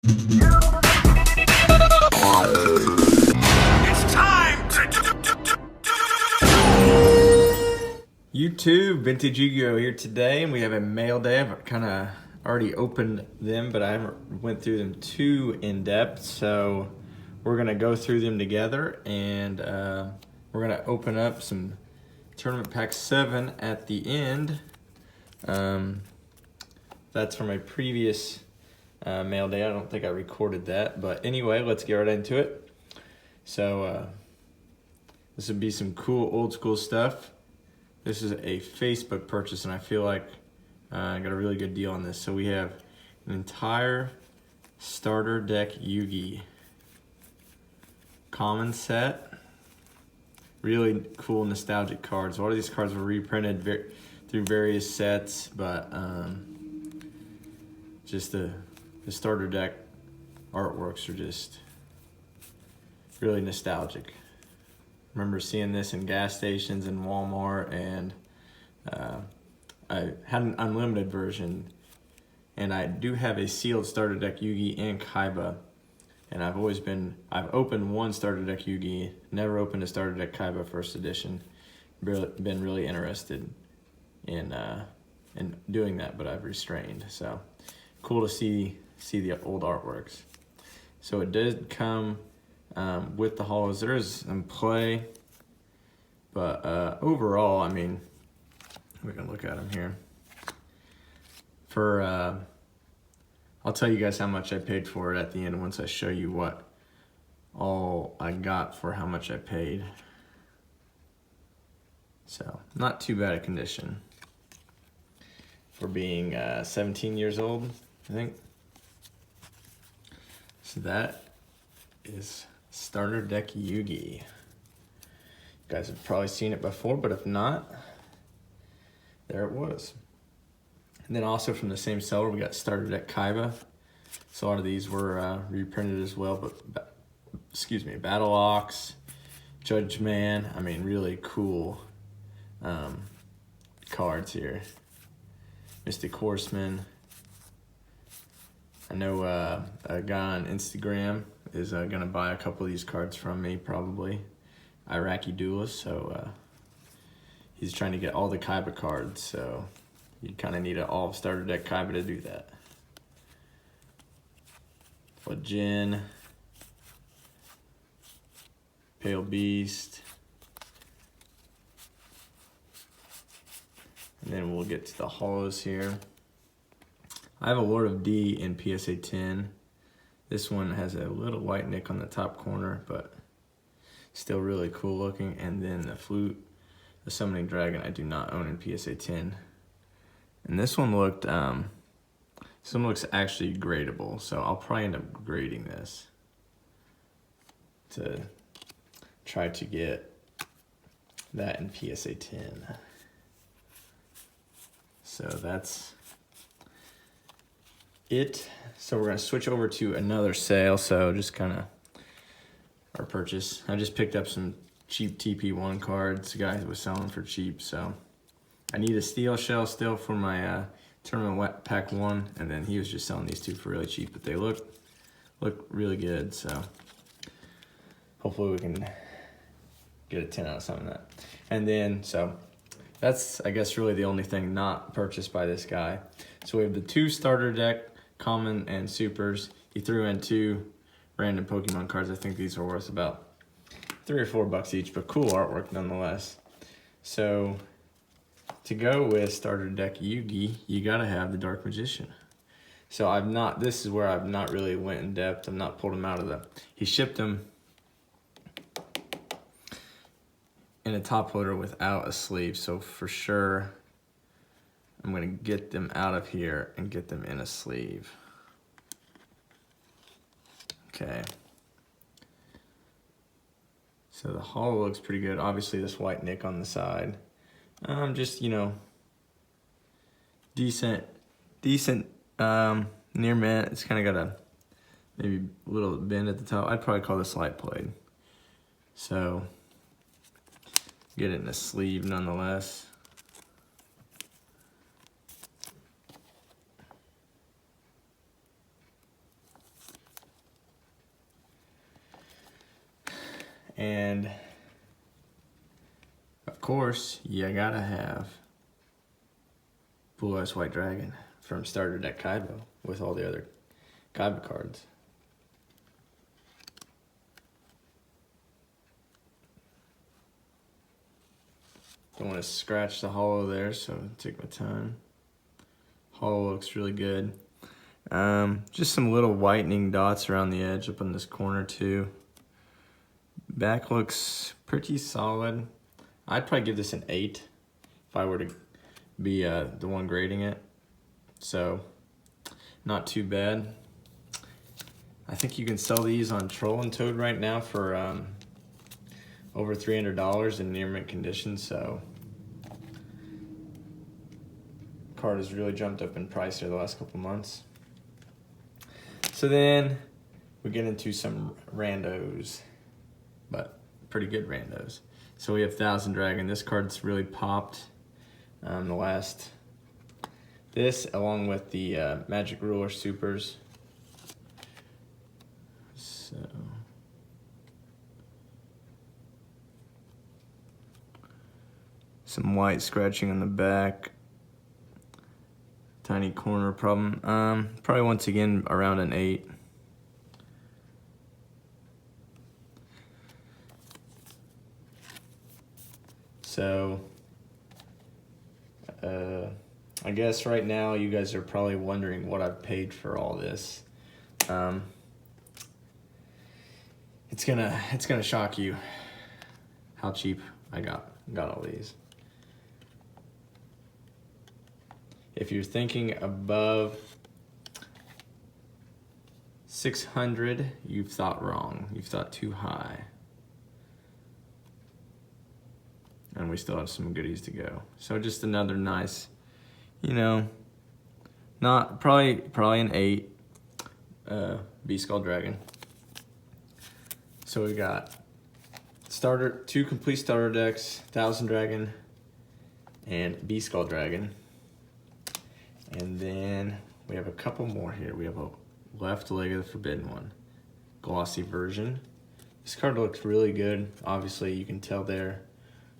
It's time YouTube, Vintage Yugioh here today, and we have a mail day. I've kind of already opened them, but I haven't went through them too in depth, so we're gonna go through them together, and we're gonna open up some Tournament Pack 7 at the end. That's from a previous mail day. I don't think I recorded that, but anyway, let's get right into it. So this would be some cool old school stuff. This is a Facebook purchase, and I feel like I got a really good deal on this. So we have an entire starter deck Yugioh common set. Really cool nostalgic cards. A lot of these cards were reprinted through various sets, but just the starter deck artworks are just really nostalgic. Remember seeing this in gas stations and Walmart, and I had an unlimited version, and I do have a sealed starter deck Yugioh and Kaiba, and I've opened one starter deck Yugioh, never opened a starter deck Kaiba first edition. Been really interested in doing that, but I've restrained. So cool to see the old artworks. So it did come with the holos. There is some play, but overall, I mean, we can look at them here. For I'll tell you guys how much I paid for it at the end once I show you what all I got for how much I paid. So not too bad a condition for being 17 years old, I think. So that is starter deck Yugioh. You guys have probably seen it before, but if not, there it was. And then also from the same seller, we got starter deck Kaiba. So a lot of these were reprinted as well, but excuse me, Battle Ox, Judge Man. I mean, really cool cards here. Mystic Horseman. I know a guy on Instagram is gonna buy a couple of these cards from me, probably. Iraqi Duelist, so he's trying to get all the Kaiba cards, so you kind of need an all starter deck Kaiba to do that. But Jin, Pale Beast, and then we'll get to the holos here. I have a Lord of D in PSA 10. This one has a little white nick on the top corner, but still really cool looking. And then the Flute, the Summoning Dragon, I do not own in PSA 10. And this one looks actually gradable, so I'll probably end up grading this to try to get that in PSA 10. So that's it. So we're gonna switch over to another sale. So just kind of our purchase. I just picked up some cheap TP1 cards. The guy was selling for cheap, so I need a steel shell still for my Tournament Pack 1, and then he was just selling these two for really cheap, but they look really good, so hopefully we can get a 10 out of some of that. And then, so that's, I guess, really the only thing not purchased by this guy. So we have the two starter deck, common and supers. He threw in two random Pokemon cards. I think these are worth about $3 or $4 each, but cool artwork nonetheless. So to go with starter deck Yugioh, you gotta have the Dark Magician. So this is where I've not really went in depth. I've not pulled him out of he shipped them in a top loader without a sleeve. So for sure, I'm gonna get them out of here and get them in a sleeve. Okay. So the holo looks pretty good. Obviously this white nick on the side. Just, you know, decent near mint. It's kind of got a maybe a little bend at the top. I'd probably call this light played. So get it in a sleeve nonetheless. And of course, you gotta have Blue Eyes White Dragon from starter deck Kaiba with all the other Kaiba cards. Don't want to scratch the holo there, so take my time. Holo looks really good. Just some little whitening dots around the edge up on this corner too. Back looks pretty solid. I'd probably give this an 8 if I were to be the one grading it. So, not too bad. I think you can sell these on Troll and Toad right now for over $300 in near mint condition, so card has really jumped up in price here the last couple months. So then we get into some randos, but pretty good randos. So we have Thousand Dragon. This card's really popped this along with the Magic Ruler Supers. So some white scratching on the back. Tiny corner problem. Probably once again around an 8. So, I guess right now you guys are probably wondering what I've paid for all this. It's gonna shock you how cheap I got all these. If you're thinking above 600, you've thought wrong. You've thought too high. And we still have some goodies to go. So just another nice, you know, not probably an 8 Beast Skull Dragon. So we got two complete starter decks, Thousand Dragon and Beast Skull Dragon. And then we have a couple more here. We have a left leg of the Forbidden One, glossy version. This card looks really good. Obviously, you can tell they're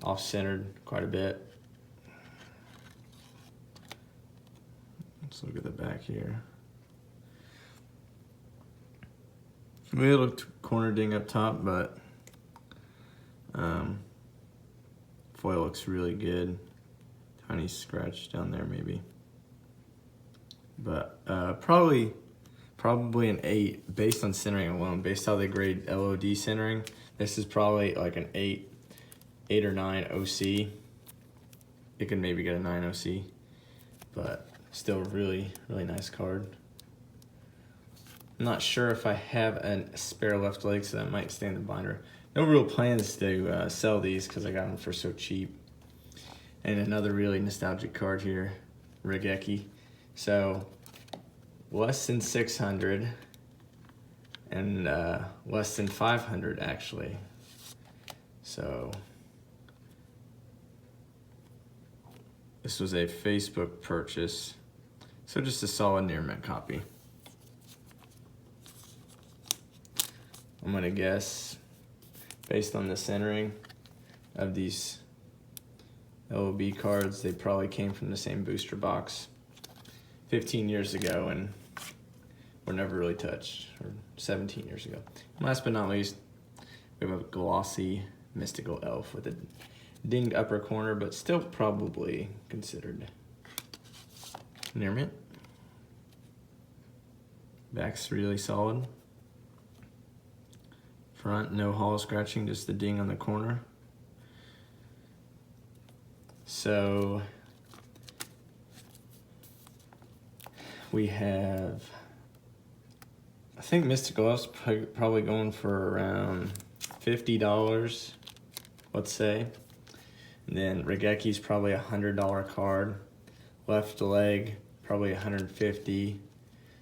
off-centered quite a bit. Let's look at the back here. We looked corner ding up top, but foil looks really good. Tiny scratch down there maybe. But probably an 8 based on centering alone. Based how they grade LOD centering, this is probably like an 8 or 9 OC. It could maybe get a 9 OC, but still really nice card. I'm not sure if I have a spare left leg, so that might stay in the binder. No real plans to sell these because I got them for so cheap. And another really nostalgic card here, Regeki. So less than 600 and less than 500 actually. So this was a Facebook purchase. So just a solid near mint copy. I'm gonna guess, based on the centering of these LOB cards, they probably came from the same booster box 15 years ago and were never really touched, or 17 years ago. And last but not least, we have a glossy mystical elf with a dinged upper corner, but still probably considered near mint. Back's really solid. Front, no hollow scratching, just the ding on the corner. So we have, I think Mystical Elf's probably going for around $50, let's say. And then Regeki's probably a $100 card. Left leg, probably $150.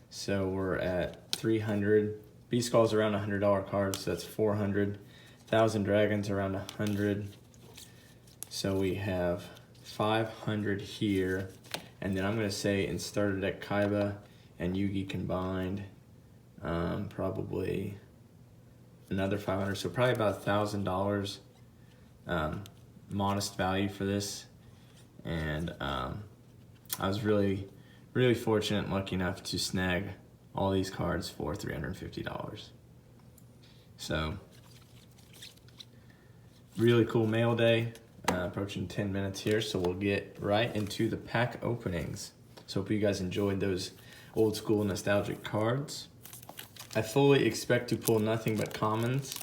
So we're at $300. Beast Skull's around $100 cards, so that's $400. Thousand Dragons around $100. So we have $500 here. And then I'm gonna say in starter deck Kaiba and Yugi combined, probably another 500, so probably about $1,000 modest value for this. And I was really fortunate and lucky enough to snag all these cards for $350. So really cool mail day, approaching 10 minutes here, so we'll get right into the pack openings. So hope you guys enjoyed those old school nostalgic cards. I fully expect to pull nothing but commons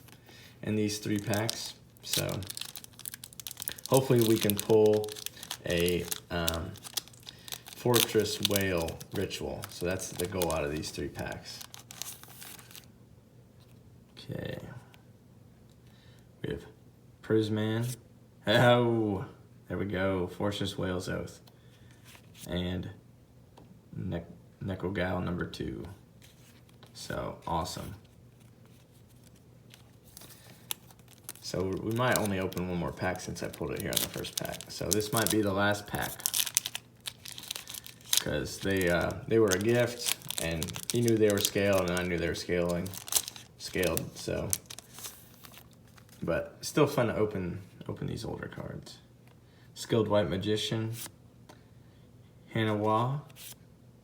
in these 3 packs, so hopefully we can pull a Fortress Whale Ritual. So that's the goal out of these 3 packs. Okay. We have Prisman. Oh, there we go. Fortress Whale's Oath. And Yugioh number 2. So awesome. So we might only open one more pack since I pulled it here on the first pack. So this might be the last pack, because they were a gift, and he knew they were scaled, and I knew they were scaled. So, but still fun to open these older cards. Skilled White Magician, Hanawa,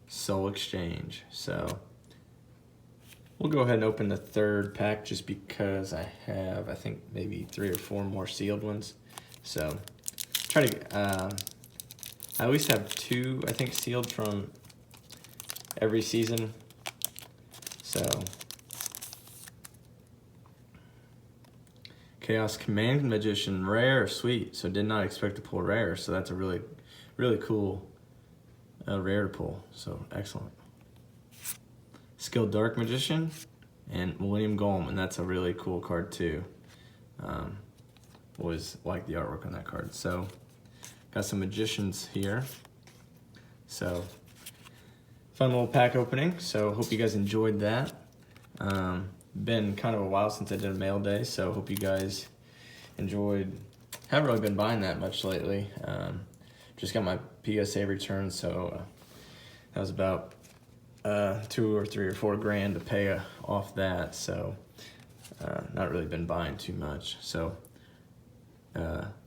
Soul Exchange. So we'll go ahead and open the 3rd pack just because I have, I think, maybe 3 or 4 more sealed ones. So try to, I at least have 2, I think, sealed from every season. So Chaos Command Magician, rare, sweet. So did not expect to pull rare. So that's a really cool rare to pull. So excellent. Skilled Dark Magician and Millennium Golem, and that's a really cool card too. Always like the artwork on that card. So got some magicians here. So fun little pack opening. So hope you guys enjoyed that. Been kind of a while since I did a mail day, so hope you guys enjoyed. Haven't really been buying that much lately. Just got my PSA return, so that was about 2 or 3 or 4 grand to pay off that. So not really been buying too much. So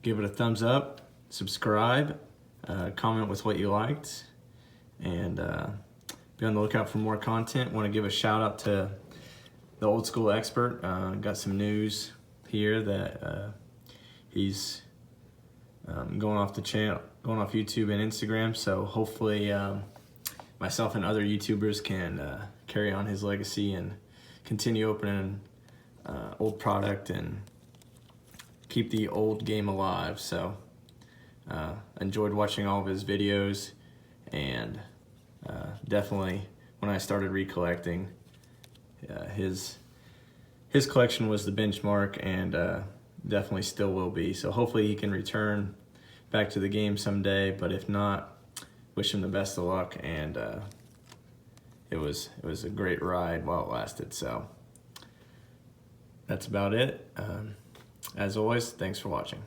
give it a thumbs up, subscribe, comment with what you liked, and be on the lookout for more content. Want to give a shout out to the Old School Expert. Got some news here that he's going off the channel, going off YouTube and Instagram. So hopefully myself and other YouTubers can carry on his legacy and continue opening old product and keep the old game alive. So enjoyed watching all of his videos, and definitely when I started recollecting, his collection was the benchmark, and definitely still will be. So hopefully he can return back to the game someday, but if not, wish him the best of luck. And it was a great ride while it lasted. So that's about it. As always, thanks for watching.